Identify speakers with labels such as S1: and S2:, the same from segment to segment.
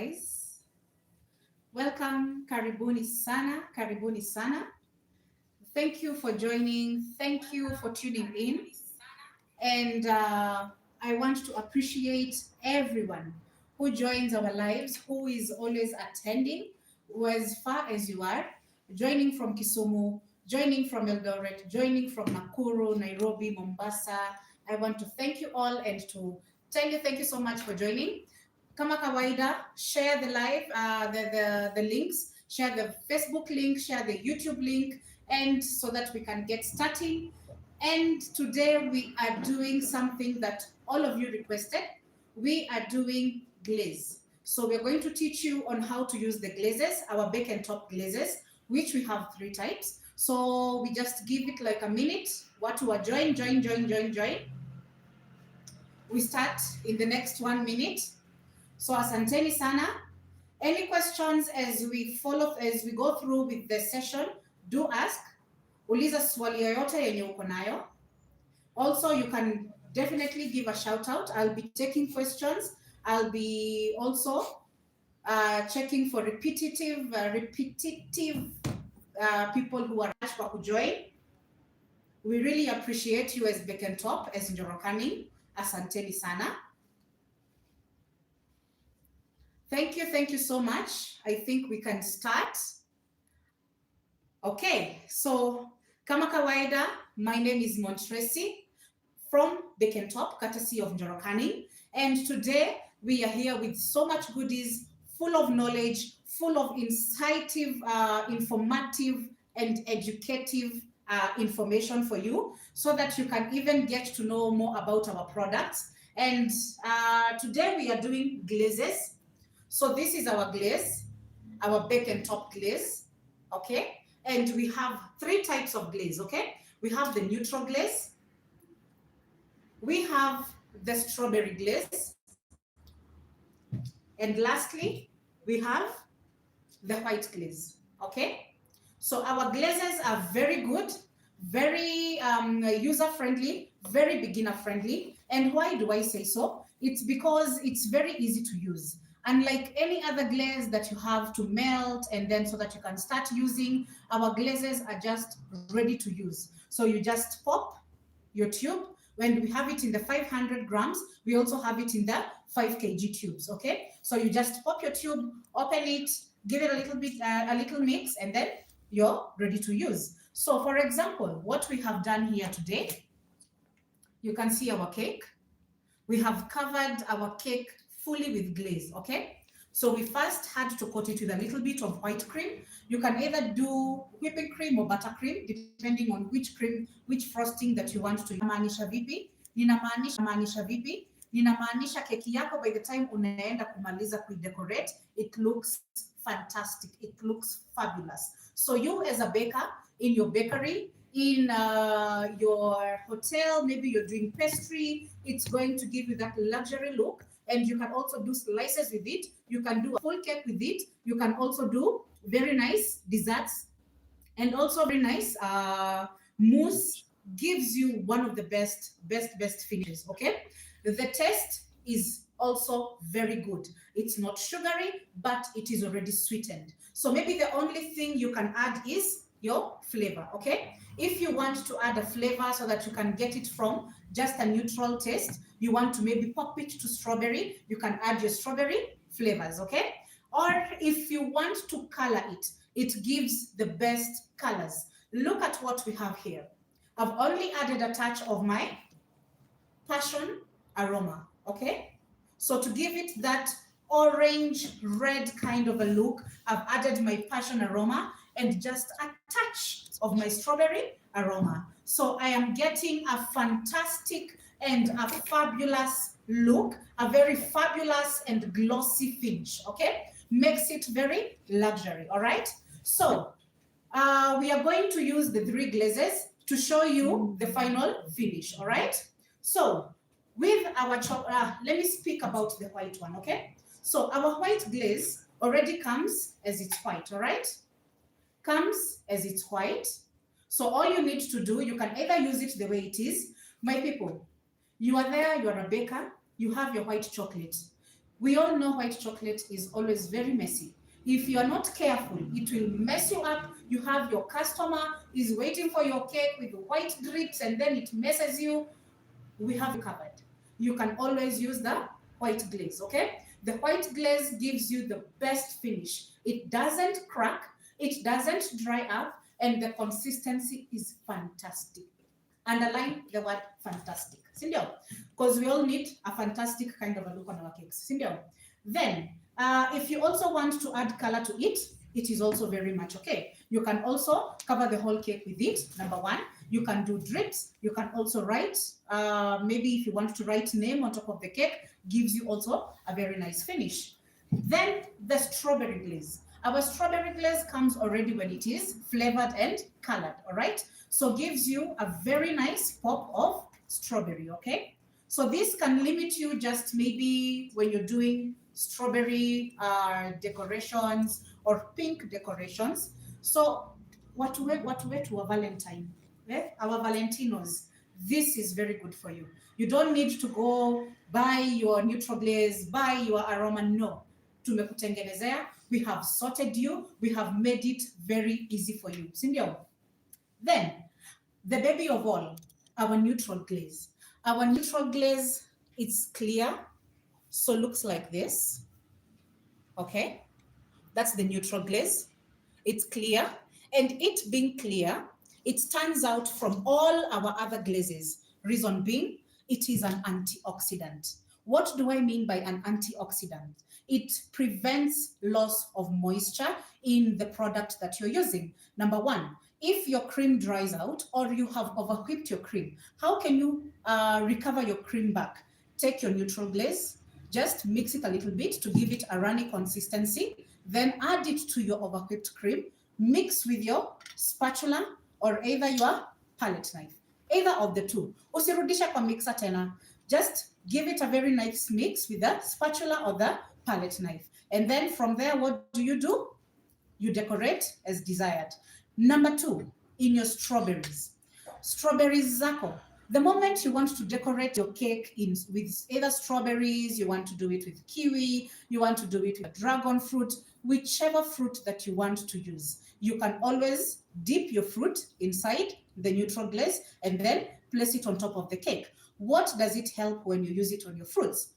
S1: Guys, welcome. Karibuni sana, karibuni sana. Thank you for joining. Thank you for tuning in. And I want to appreciate everyone who joins our lives, who is always attending, who as far as you are, joining from Kisumu, joining from Eldoret, joining from Nakuru, Nairobi, Mombasa. I want to thank you all and to tell you thank you so much for joining. Kama kawaida, share the live, the links, share the Facebook link, share the YouTube link, and so that we can get starting. And today we are doing something that all of you requested. We are doing glaze. So we're going to teach you on how to use the glazes, our bake and top glazes, which we have 3 types. So we just give it like a minute. What to join. We start in the next 1 minute. So asanteni sana. Any questions as we go through with the session, do ask. Uliza swali yoyote yenye uko nayo. Also, you can definitely give a shout out. I'll be taking questions. I'll be also checking for repetitive people who are rushed to join. We really appreciate you as Bake and Top, as Njorokani. Asanteni sana. Thank you so much. I think we can start. Okay, so kama kawaida, my name is Montresi from Bake and Top, courtesy of Njorokani. And today we are here with so much goodies, full of knowledge, full of informative and educative information for you, so that you can even get to know more about our products. And today we are doing glazes. So this is our glaze, our Bake and Top glaze, okay? And we have 3 types of glaze, okay? We have the neutral glaze, we have the strawberry glaze, and lastly, we have the white glaze, okay? So our glazes are very good, very user-friendly, very beginner-friendly. And why do I say so? It's because it's very easy to use. Unlike any other glaze that you have to melt and then so that you can start using, our glazes are just ready to use. So you just pop your tube. When we have it in the 500 grams, we also have it in the 5 kg tubes, okay? So you just pop your tube, open it, give it a little mix, and then you're ready to use. So for example, what we have done here today, you can see our cake. We have covered our cake fully with glaze, okay? So we first had to coat it with a little bit of white cream. You can either do whipping cream or buttercream, depending on which cream, which frosting that you want to use. Maanisha vipi? Ninamaanisha vipi? Ninamaanisha keki yako by the time unaenda kumaliza kuidecorate, it looks fantastic. It looks fabulous. So you as a baker in your bakery, in your hotel, maybe you're doing pastry, it's going to give you that luxury look. And you can also do slices with it. You can do a full cake with it. You can also do very nice desserts. And also very nice mousse gives you one of the best finishes, okay? The taste is also very good. It's not sugary, but it is already sweetened. So maybe the only thing you can add is your flavor, okay? If you want to add a flavor so that you can get it from just a neutral taste, you want to maybe pop it to strawberry, you can add your strawberry flavors, okay? Or if you want to color it, it gives the best colors. Look at what we have here. I've only added a touch of my passion aroma, okay? So to give it that orange red kind of a look, I've added my passion aroma and just a touch of my strawberry aroma. So I am getting a fantastic and a fabulous look, a very fabulous and glossy finish, okay? Makes it very luxury, all right? So we are going to use the 3 glazes to show you the final finish, all right? So with our let me speak about the white one, okay? So our white glaze already comes as it's white, all right? Comes as it's white. So all you need to do, you can either use it the way it is. My people, you are there, you are a baker, you have your white chocolate. We all know white chocolate is always very messy. If you are not careful, it will mess you up. You have your customer is waiting for your cake with white drips and then it messes you. We have you covered. You can always use the white glaze, okay? The white glaze gives you the best finish. It doesn't crack, it doesn't dry up, and the consistency is fantastic. Underline the word fantastic, sindio? Because we all need a fantastic kind of a look on our cakes, sindio? Then, if you also want to add color to it, it is also very much okay. You can also cover the whole cake with it, number one. You can do drips. You can also write, maybe if you want to write name on top of the cake, gives you also a very nice finish. Then the strawberry glaze. Our strawberry glaze comes already when it is flavored and colored, all right? So gives you a very nice pop of strawberry, okay? So this can limit you just maybe when you're doing strawberry decorations or pink decorations. So what we to a Valentine, our Valentinos, this is very good for you. You don't need to go buy your neutral glaze, buy your aroma, no. Tumekutengenezea, we have sorted you, we have made it very easy for you, sindio? Then, the baby of all, our neutral glaze. Our neutral glaze, it's clear, so looks like this, okay? That's the neutral glaze. It's clear, and it being clear, it stands out from all our other glazes. Reason being, it is an antioxidant. What do I mean by an antioxidant? It prevents loss of moisture in the product that you're using. Number one, if your cream dries out or you have overwhipped your cream, how can you recover your cream back? Take your neutral glaze, just mix it a little bit to give it a runny consistency, then add it to your overwhipped cream, mix with your spatula or either your palette knife, either of the two. Usirudisha kwa mixer tena. Just give it a very nice mix with the spatula or the palette knife. And then from there, what do? You decorate as desired. Number two, in your strawberries. Strawberries zako. The moment you want to decorate your cake with either strawberries, you want to do it with kiwi, you want to do it with dragon fruit, whichever fruit that you want to use. You can always dip your fruit inside the neutral glaze and then place it on top of the cake. What does it help when you use it on your fruits?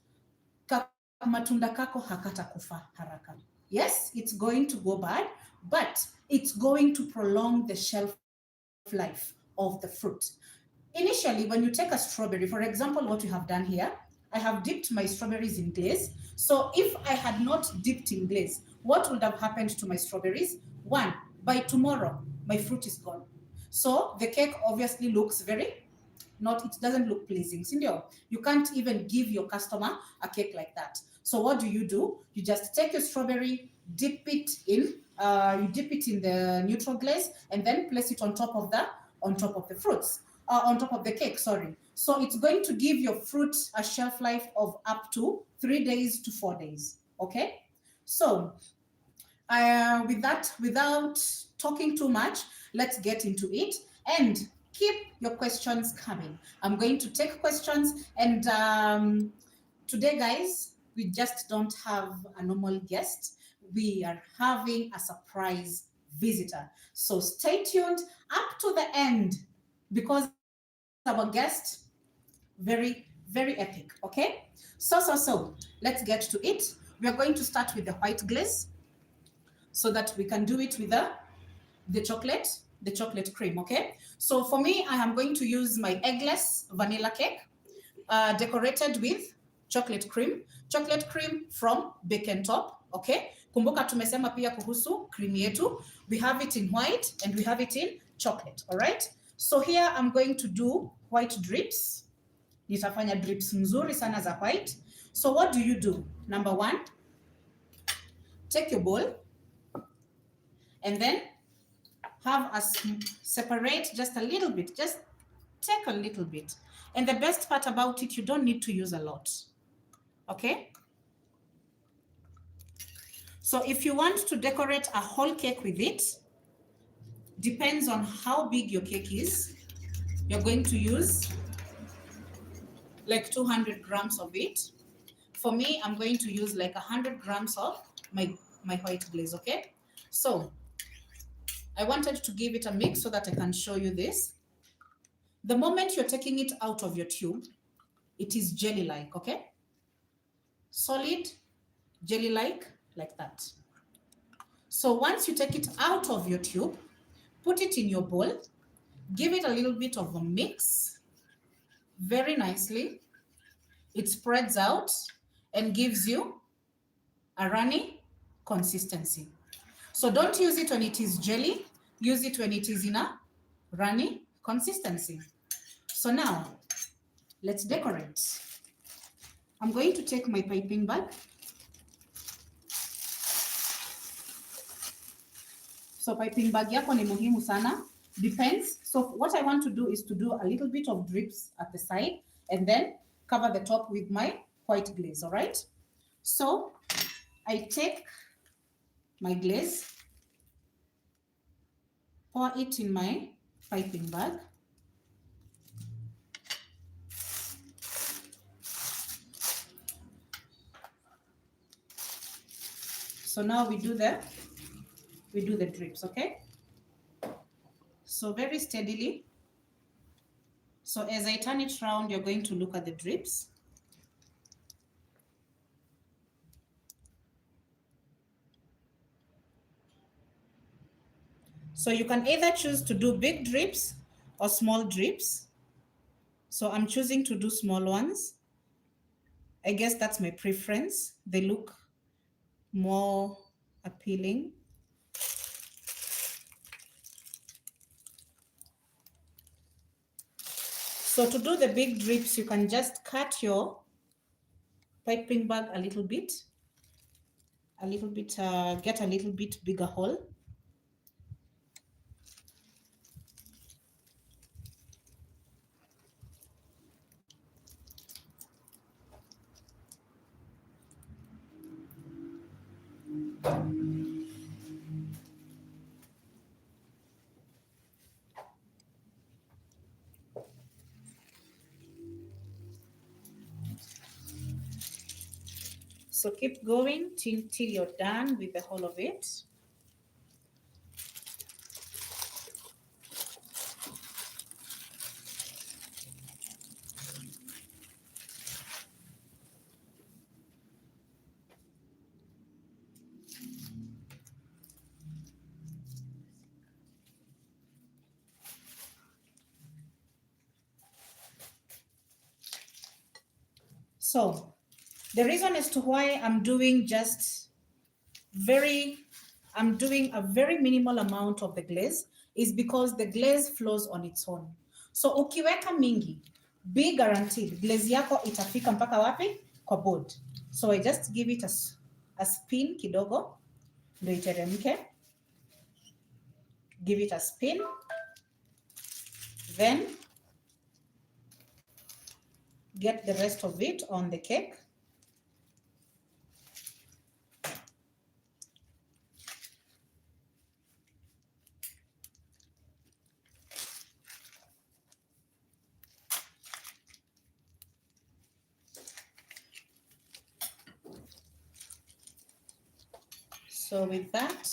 S1: Matunda kako hakata kufa haraka. Yes, it's going to go bad, but it's going to prolong the shelf life of the fruit. Initially, when you take a strawberry, for example, what we have done here, I have dipped my strawberries in glaze. So if I had not dipped in glaze, what would have happened to my strawberries? One, by tomorrow, my fruit is gone. So the cake obviously looks it doesn't look pleasing. You can't even give your customer a cake like that. So what do? You just take your strawberry, dip it in the neutral glaze, and then place it on top of the fruits, on top of the cake, sorry. So it's going to give your fruit a shelf life of up to 3 days to 4 days, okay? So with that, without talking too much, let's get into it and keep your questions coming. I'm going to take questions, and today, guys, we just don't have a normal guest. We are having a surprise visitor. So stay tuned up to the end because our guest, very, very epic, okay? So, let's get to it. We are going to start with the white glaze so that we can do it with the chocolate cream, okay? So for me, I am going to use my eggless vanilla cake decorated with chocolate cream from Bake and Top, okay? Kumbuka tumesema pia kuhusu cream yetu. We have it in white and we have it in chocolate, all right? So here I'm going to do white drips. Nitafanya drips mzuri sana za white. So what do? Number one, take your bowl and then have us separate just a little bit. Just take a little bit. And the best part about it, you don't need to use a lot. Okay? So if you want to decorate a whole cake with it, depends on how big your cake is. You're going to use like 200 grams of it. For me, I'm going to use like 100 grams of my white glaze, okay? So I wanted to give it a mix so that I can show you this. The moment you're taking it out of your tube, it is jelly-like, okay? Solid, jelly-like, like that. So once you take it out of your tube, put it in your bowl, give it a little bit of a mix very nicely. It spreads out and gives you a runny consistency. So don't use it when it is jelly, use it when it is in a runny consistency. So now, let's decorate. I'm going to take my piping bag. So piping bag yako ni muhimu sana. Depends. So what I want to do is to do a little bit of drips at the side and then cover the top with my white glaze, all right? So I take my glaze, pour it in my piping bag. So now we do the drips, okay? So very steadily. So as I turn it around, you're going to look at the drips. So you can either choose to do big drips or small drips. So I'm choosing to do small ones. I guess that's my preference. They look more appealing. So to do the big drips, you can just cut your piping bag a little bit, get a little bit bigger hole. So keep going till you're done with the whole of it. So the reason as to why I'm doing a very minimal amount of the glaze is because the glaze flows on its own. So ukiweka mingi, be guaranteed glaze yako itafika mpaka wapi? Kwa board. So I just give it a spin kidogo ndio iteremke. Give it a spin. Then get the rest of it on the cake. So with that,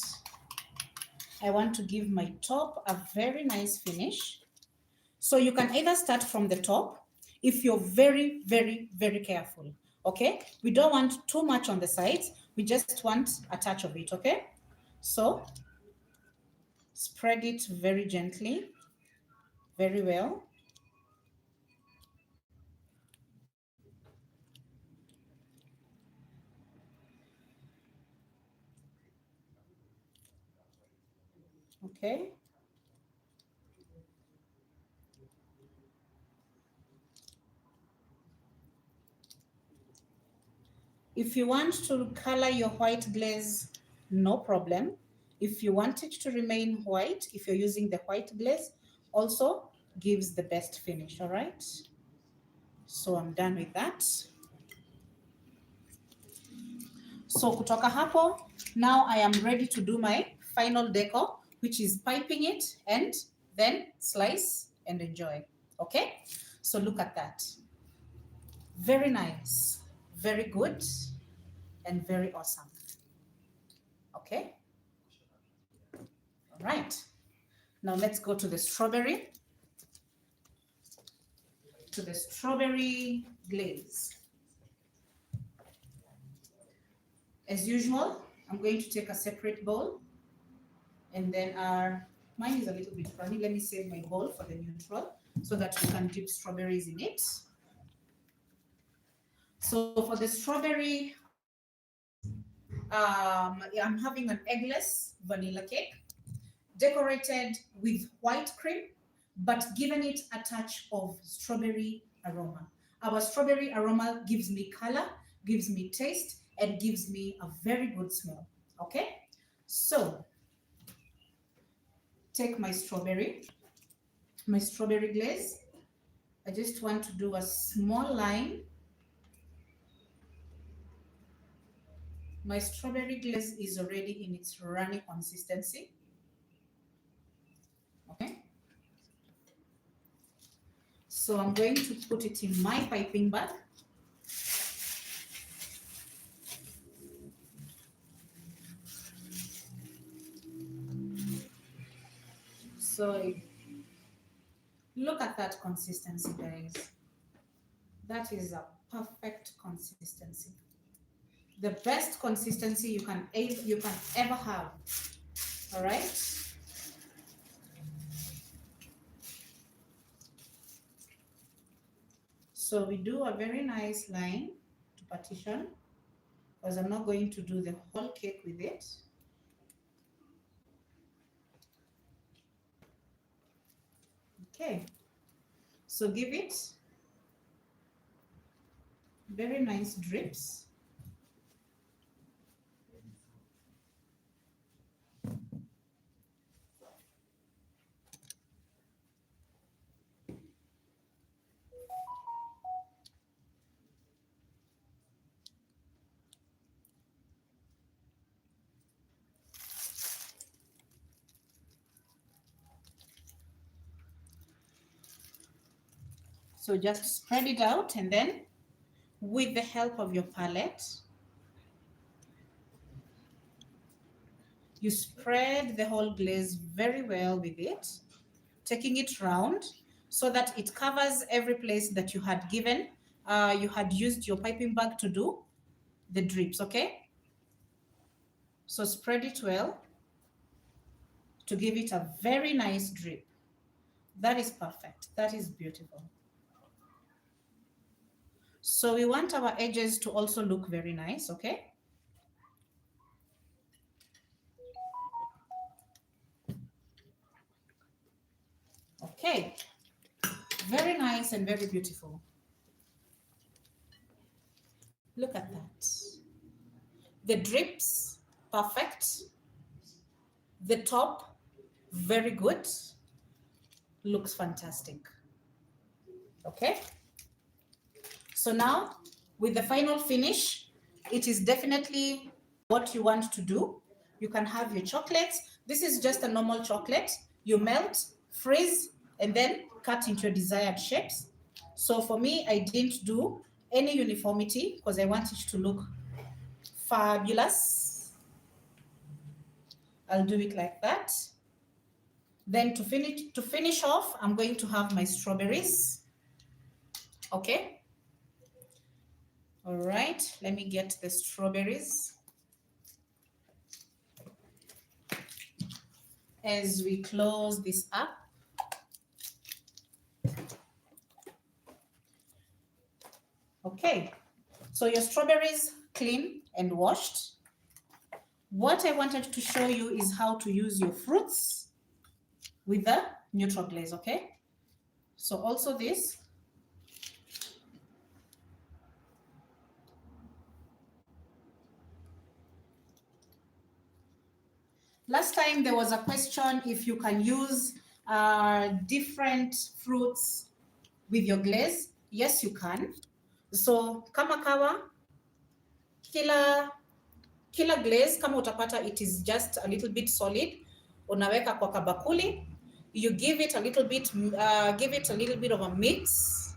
S1: I want to give my top a very nice finish. So you can either start from the top if you're very, very, very careful, okay? We don't want too much on the sides. We just want a touch of it, okay? So spread it very gently, very well. Okay. If you want to color your white glaze, no problem. If you want it to remain white, if you're using the white glaze, also gives the best finish, all right? So I'm done with that. So kutoka hapo, now I am ready to do my final decor, which is piping it and then slice and enjoy, okay? So look at that. Very nice, very good, and very awesome. Okay? All right. Now let's go to the strawberry glaze. As usual, I'm going to take a separate bowl, and then mine is a little bit runny. Let me save my bowl for the neutral so that we can dip strawberries in it. So for the strawberry, I'm having an eggless vanilla cake decorated with white cream, but given it a touch of strawberry aroma. Our strawberry aroma gives me color, gives me taste, and gives me a very good smell. Okay? So take my strawberry glaze. I just want to do a small line. My strawberry glaze is already in its runny consistency. Okay. So I'm going to put it in my piping bag. So look at that consistency, guys. That is a perfect consistency. The best consistency you can ever have. All right. So we do a very nice line to partition, because I'm not going to do the whole cake with it. Okay. So give it very nice drips. So just spread it out, and then with the help of your palette, you spread the whole glaze very well with it, taking it round so that it covers every place that you had given, you had used your piping bag to do the drips, okay? So spread it well to give it a very nice drip. That is perfect. That is beautiful. So we want our edges to also look very nice, okay? Okay, very nice and very beautiful. Look at that. The drips, perfect. The top, very good. Looks fantastic. Okay. So now, with the final finish, it is definitely what you want to do. You can have your chocolates. This is just a normal chocolate. You melt, freeze, and then cut into your desired shapes. So for me, I didn't do any uniformity because I want it to look fabulous. I'll do it like that. Then to finish off, I'm going to have my strawberries. Okay. All right, let me get the strawberries. As we close this up, okay, so your strawberries clean and washed. What I wanted to show you is how to use your fruits with the neutral glaze, okay? So also this. Last time there was a question if you can use different fruits with your glaze. Yes, you can. So kama kawa, kila glaze kama utapata it is just a little bit solid, unaweka kwa kabakuli. You give it a little bit of a mix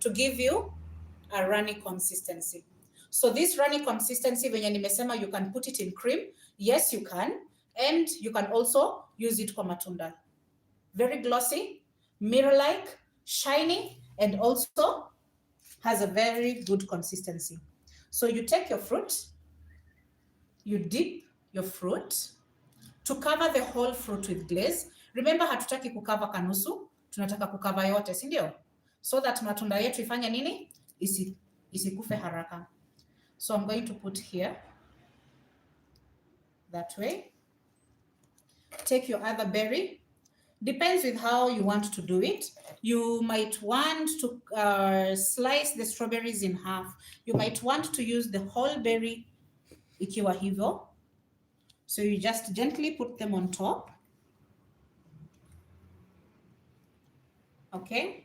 S1: to give you a runny consistency. So this runny consistency, venye nimesema, you can put it in cream. Yes, you can. And you can also use it kwa matunda. Very glossy, mirror-like, shiny, and also has a very good consistency. So you take your fruit, you dip your fruit to cover the whole fruit with glaze. Remember, hatutaki kukava kanusu, tunataka kukava yote, si ndio? So that matunda yetu ifanye nini? Isikufe haraka. So I'm going to put here, that way. Take your other berry. Depends with how you want to do it. You might want to slice the strawberries in half. You might want to use the whole berry ikiwa hivyo. So you just gently put them on top. Okay.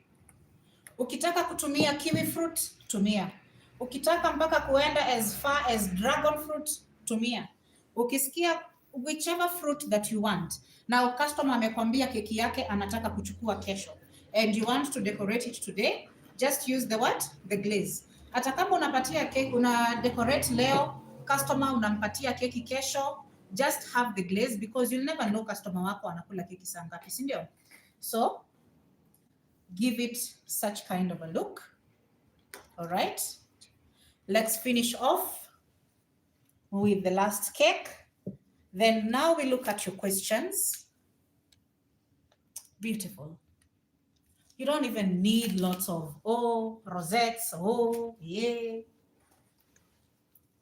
S1: Ukitaka kutumia kiwi fruit, tumia. Ukitaka mpaka kuenda as far as dragon fruit, tumia. Ukisikia whichever fruit that you want. Now customer amekwambia keki yake anataka kuchukua kesho and you want to decorate it today, just use the what? The glaze. Hata kama unapatia keki, una decorate leo, customer unampatia keki kesho, just have the glaze because you'll never know customer wako anakula keki saa ngapi, si ndio? So give it such kind of a look. All right. Let's finish off with the last cake. Then now we look at your questions. Beautiful. You don't even need lots of, rosettes, yeah.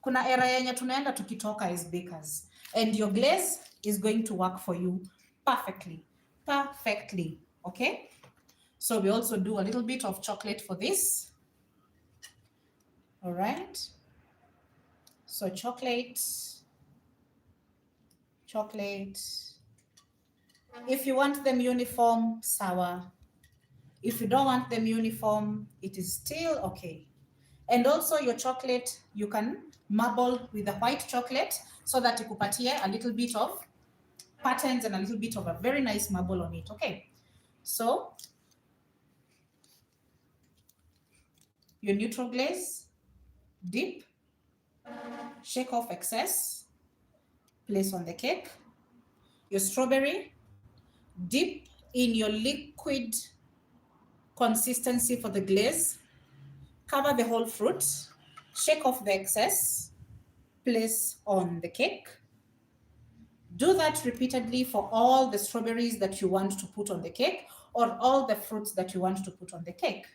S1: Kuna era yenye tunaenda tukitoka as bakers. And your glaze is going to work for you perfectly. Perfectly, okay? So we also do a little bit of chocolate for this. All right. So chocolate. If you want them uniform, sawa. If you don't want them uniform, it is still okay. And also your chocolate, you can marble with the white chocolate so that ikupatie a little bit of patterns and a little bit of a very nice marble on it, okay? So your neutral glaze, dip, shake off excess, place on the cake. Your strawberry, dip in your liquid consistency for the glaze, cover the whole fruit, shake off the excess, place on the cake. Do that repeatedly for all the strawberries that you want to put on the cake or all the fruits that you want to put on the cake.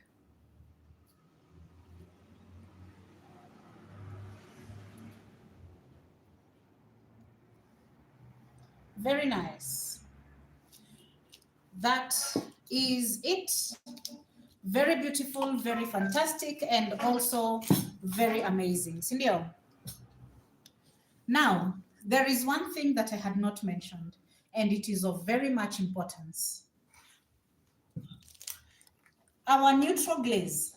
S1: Very nice. That is it. Very beautiful, very fantastic, and also very amazing. Sindio? Now, there is one thing that I had not mentioned, and it is of very much importance. Our neutral glaze,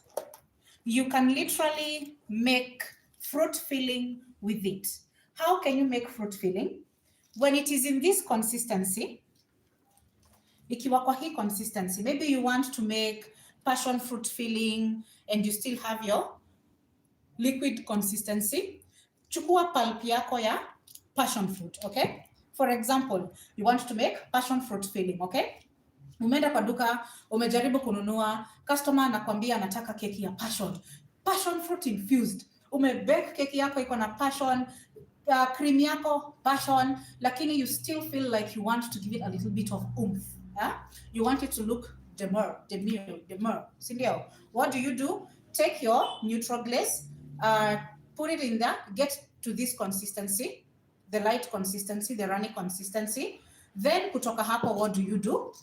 S1: you can literally make fruit filling with it. How can you make fruit filling? When it is in this consistency, ikiwa kwa hii consistency, maybe you want to make passion fruit filling and you still have your liquid consistency, chukua pulp yako ya passion fruit, okay? For example, you want to make passion fruit filling, okay? Umeenda kwa duka, umejaribu kununua, customer anakwambia anataka keki ya passion fruit infused. Umebake keki yako iko na passion, cream yako passion, lakini you still feel like you want to give it a little bit of oomph. You want it to look demure. Sindio? What do? Take your neutral glaze, put it in there, get to this consistency, the light consistency, the runny consistency. Then kutoka hapo, what do?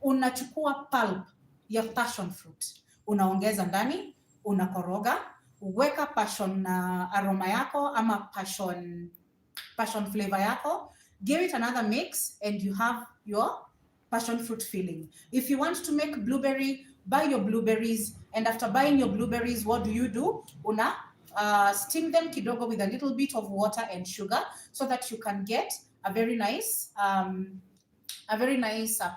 S1: Unachukua pulp ya passion fruit, unaongeza ndani, unakoroga, weka passion aroma yako ama passion flavor yako, give it another mix, and you have your passion fruit filling. If you want to make blueberry, buy your blueberries, and after buying your blueberries, what do? Una steam them kidogo with a little bit of water and sugar so that you can get a very nice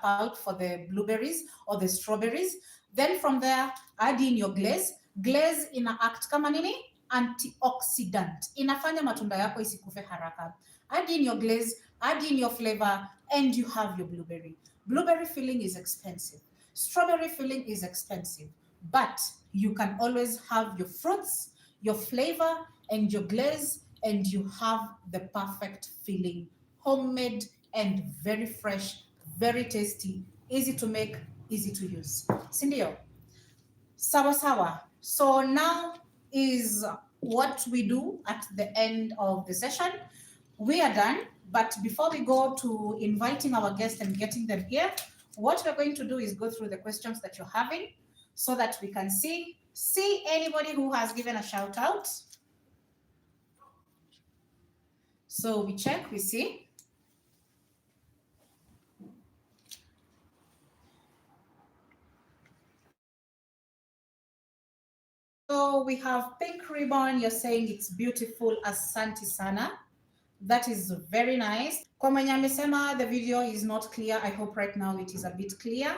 S1: pulp for the blueberries or the strawberries. Then from there, add in your glaze. Glaze ina act kama nini? antioxidant. Inafanya matunda yako isikufe haraka. Add in your glaze, add in your flavor, and you have your blueberry. Blueberry filling is expensive. Strawberry filling is expensive. But you can always have your fruits, your flavor, and your glaze, and you have the perfect filling. Homemade and very fresh, very tasty, easy to make, easy to use. Sindio? Sawa sawa. So now is what we do at the end of the session. We are done, but before we go to inviting our guests and getting them here, what we're going to do is go through the questions that you're having so that we can see anybody who has given a shout out. So we check, we see. So we have Pink Ribbon, you're saying it's beautiful, asante sana. That is very nice. Kwa mwenye amesema the video is not clear, I hope right now it is a bit clear.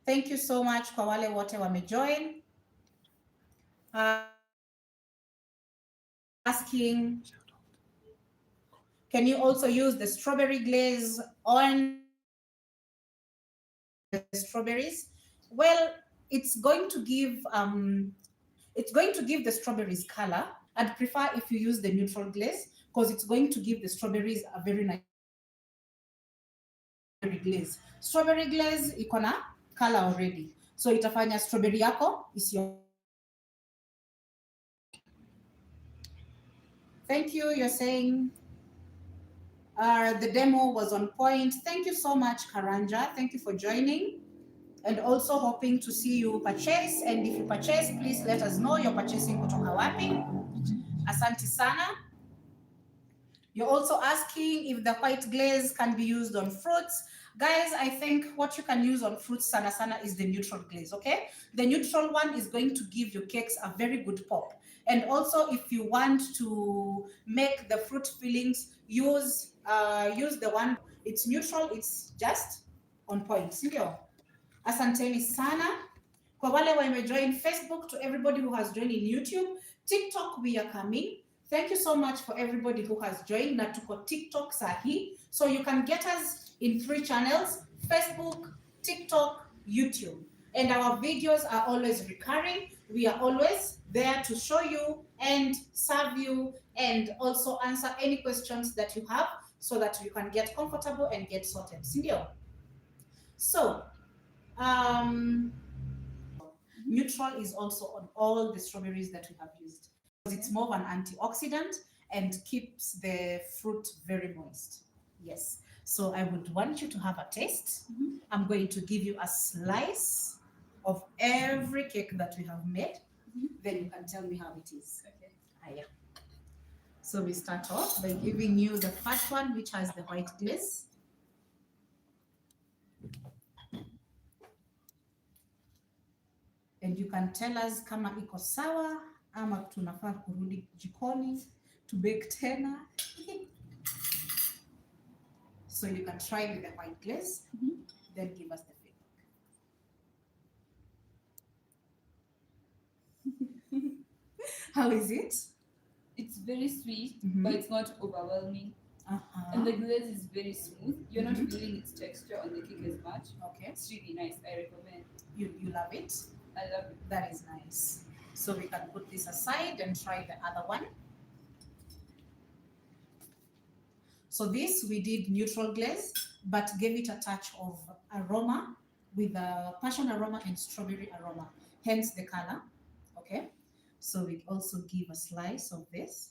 S1: Thank you so much kwa wale wote wamejoin. Asking, can you also use the strawberry glaze on the strawberries? Well, it's going to give the strawberries color. I'd prefer if you use the neutral glaze because it's going to give the strawberries a very nice glaze. Strawberry glaze iko na color already, so itafanya strawberry yako isio. Thank you. You're saying the demo was on point. Thank you so much, Karanja. Thank you for joining. And also hoping to see you purchase. And if you purchase, please let us know you're purchasing kutoka wapi. Asante sana. You're also asking if the white glaze can be used on fruits. Guys, I think what you can use on fruits sana sana is the neutral glaze, okay? The neutral one is going to give your cakes a very good pop. And also if you want to make the fruit fillings, use the one, it's neutral, it's just on point. Sindio? Asanteni sana. Kwa wale wamejoin Facebook, to everybody who has joined in YouTube, TikTok we are coming. Thank you so much for everybody who has joined. Na tuko TikTok sahi. So you can get us in 3 channels: Facebook, TikTok, YouTube. And our videos are always recurring. We are always there to show you and serve you and also answer any questions that you have so that you can get comfortable and get sorted. Sindio? So, neutral is also on all the strawberries that we have used. It's more of an antioxidant and keeps the fruit very moist. Yes. So I would want you to have a taste. I'm going to give you a slice of every cake that we have made. Then you can tell me how it is. Okay. Yeah. So we start off by giving you the first one, which has the white glaze. And you can tell us kama iko sawa ama tunafaa kurudi jikoni to bake tena. So you can try with the white glaze, then give us the feedback. How is it?
S2: It's very sweet, but it's not overwhelming. And the glaze is very smooth. You're not feeling its texture on the cake as much.
S1: Okay.
S2: It's really nice. I recommend.
S1: You love it?
S2: I love it.
S1: That is nice. So we can put this aside and try the other one. So this we did neutral glaze, but gave it a touch of aroma with a passion aroma and strawberry aroma, hence the color. Okay. So we also give a slice of this.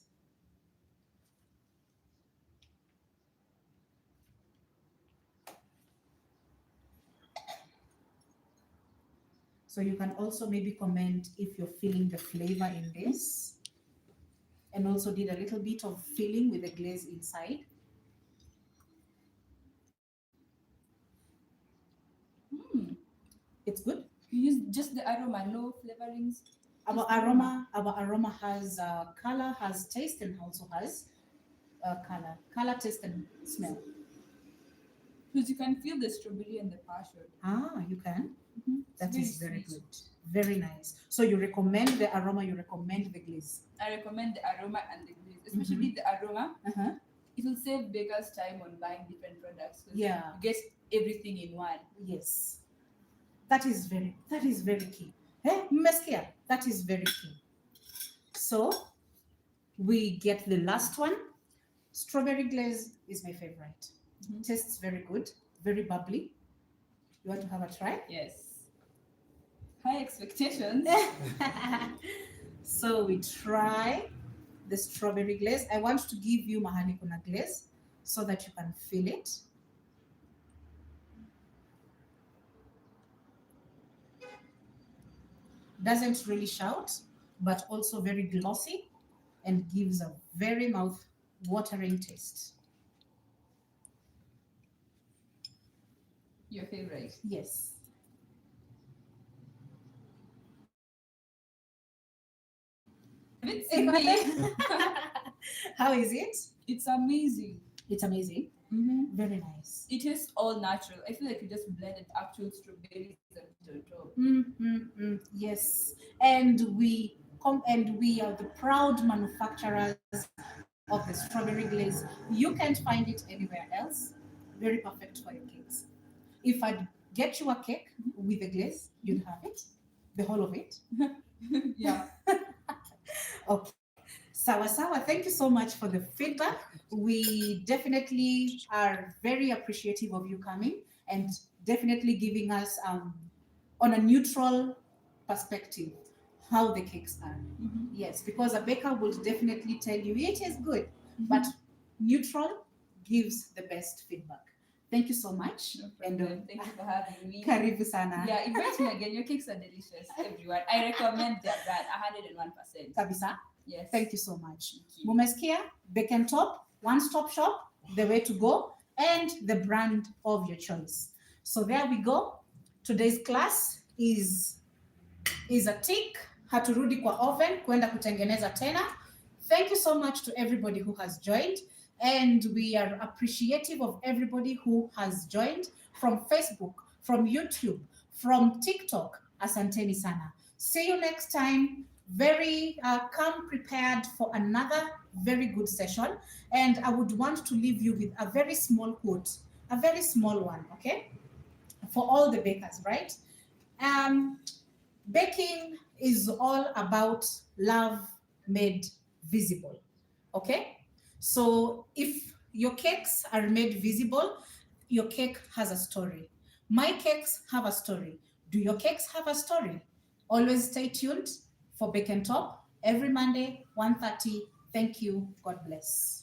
S1: So you can also maybe comment if you're feeling the flavor in this. And also did a little bit of filling with the glaze inside. It's good.
S2: You use just the aroma, no flavorings.
S1: Our aroma has color, has taste, and also has color, taste, and smell.
S2: Because you can feel the strawberry and the passion.
S1: Ah, you can.
S2: It's
S1: That is very
S2: sweet.
S1: good. Very nice. So you recommend the aroma, you recommend the glaze.
S2: I recommend the aroma and the glaze, especially the aroma.
S1: Uh-huh.
S2: It will save bakers time on buying different products because
S1: Yeah.
S2: you get everything in one.
S1: Yes. That is very key. Eh? Mmesikia? That is very key. So we get the last one. Strawberry glaze is my favorite. Tastes very good, very bubbly. You want to have a try?
S2: Yes. High expectations.
S1: So we try the strawberry glaze. I want to give you mahali kuna glaze so that you can feel it. Doesn't really shout, but also very glossy and gives a very mouth-watering taste.
S2: Your favorite.
S1: Yes.
S2: It's me.
S1: How is it?
S2: It's amazing.
S1: It's amazing. Very nice.
S2: It is all natural. I feel like you just blended actual strawberries and put it on top.
S1: Yes, and we are the proud manufacturers of the strawberry glaze. You can't find it anywhere else. Very perfect for your cakes. If I get you a cake with the glaze, you'd have it, the whole of it.
S2: Yeah.
S1: Okay. Sawa sawa, thank you so much for the feedback. We definitely are very appreciative of you coming and definitely giving us on a neutral perspective how the cakes are. Yes, because a baker would definitely tell you it is good, but neutral gives the best feedback. Thank you so much.
S2: No problem. Thank you for having me.
S1: Karibu sana.
S2: Yeah, invite me again. Your cakes are delicious, everyone. I recommend their brand 101%.
S1: Kabisa.
S2: Yes.
S1: Thank you so much.
S2: Thank you.
S1: Mumesikia, Bake Top, one-stop shop, the way to go, and the brand of your choice. So there we go. Today's class is a tick. Haturudi kwa oven kwenda kutengeneza tena. Thank you so much to everybody who has joined, and we are appreciative of everybody who has joined from Facebook, from YouTube, from TikTok. Asanteni sana. See you next time. Very come prepared for another very good session, and I would want to leave you with a very small quote, a very small one, okay, for all the bakers, right? Baking is all about love made visible, okay? So if your cakes are made visible, your cake has a story. My cakes have a story. Do your cakes have a story? Always stay tuned for Bake and Top every Monday, 1:30. Thank you. God bless.